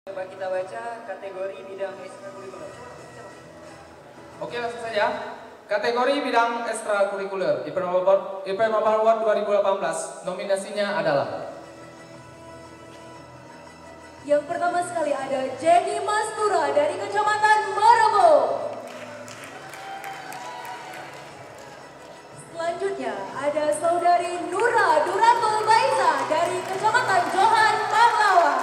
Coba kita baca kategori bidang ekstrakurikuler. Oke, langsung saja. Kategori bidang ekstrakurikuler IPM Mabar Award 2018. Nominasinya adalah yang pertama sekali ada Jenny Mastura dari Kecamatan Marebo. Selanjutnya ada Saudari Nura Duratul Baiza dari Kecamatan Johan Pahlawan.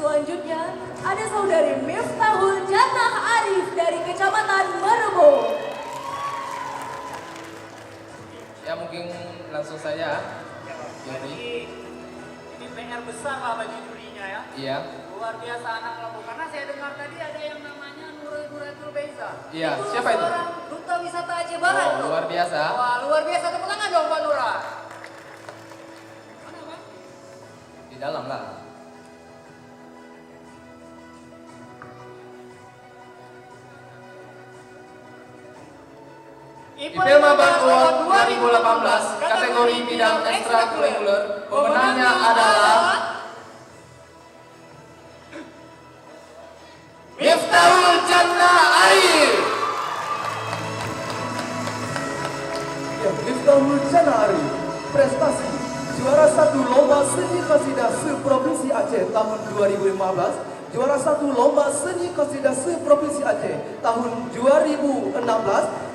Selanjutnya ada Saudari Miftahul Jannah Arif dari Kecamatan Marebo. ya mungkin langsung saja. Jadi ini PR besar lah bagi jurinya ya. Iya. Luar biasa anak Lombok. Karena saya dengar tadi ada yang namanya Nuratul Baiza. Iya, siapa itu? Seorang duta wisata Aceh Barat. Oh, luar biasa. Wah, luar biasa. Tepuk tangan dong Pak Nura. Mana Pak? Di dalam lah. IPM Mabar Award 2018 kategori bidang ekstrakurikuler pemenangnya adalah Miftahul Jannah Arif. Ya, Miftahul Jannah Arif, prestasi juara 1 lomba seni qasidah se-Provinsi Aceh tahun 2015, juara 1 lomba seni qasidah se-Provinsi Aceh tahun 2016,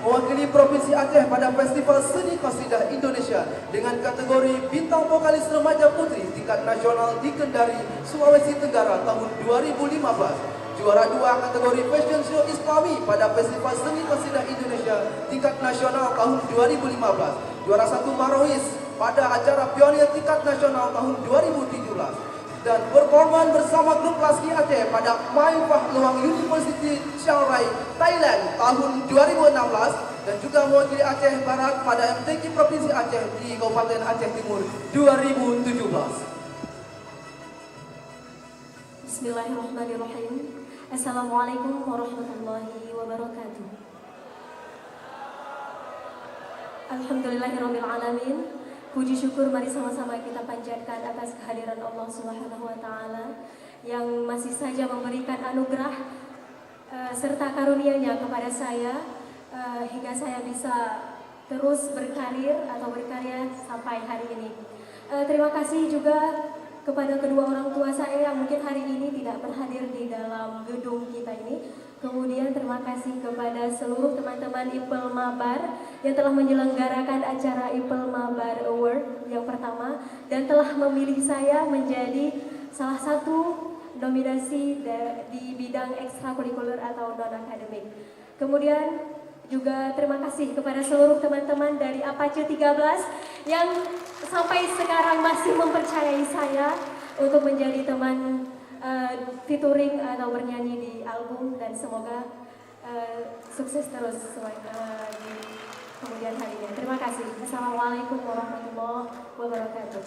mewakili Provinsi Aceh pada Festival Seni Qasidah Indonesia dengan kategori Bintang Vokalis Remaja Putri tingkat nasional di Kendari, Sulawesi Tenggara tahun 2015. Juara 2 kategori Fashion Show Islami pada Festival Seni Qasidah Indonesia tingkat nasional tahun 2015. Juara 1 Marohis pada acara Pionir tingkat nasional tahun 2017. Dan berkorban bersama grup Laski Aceh pada Mai Fah Luang University Chiang Rai, Thailand tahun 2016 dan juga mewakili Aceh Barat pada MTQ Provinsi Aceh di Kabupaten Aceh Timur 2017. Bismillahirrahmanirrahim. Assalamualaikum warahmatullahi wabarakatuh. Alhamdulillahirabbil alamin. Puji syukur mari sama-sama kita panjatkan atas kehadiran Allah Subhanahu wa taala yang masih saja memberikan anugerah serta karunia-Nya kepada saya hingga saya bisa terus berkarir atau berkarya sampai hari ini. Terima kasih juga kepada kedua orang tua saya yang mungkin hari ini tidak berhadir di dalam gedung kita ini. Kemudian terima kasih kepada seluruh teman-teman IPEL Mabar yang telah menyelenggarakan acara IPEL Mabar Award yang pertama dan telah memilih saya menjadi salah satu nominasi di bidang ekstrakurikuler atau non-akademik. Kemudian juga terima kasih kepada seluruh teman-teman dari Apache 13 yang sampai sekarang masih mempercayai saya untuk menjadi teman featuring atau bernyanyi di album dan semoga sukses terus di kemudian harinya. Terima kasih. Assalamualaikum warahmatullahi wabarakatuh.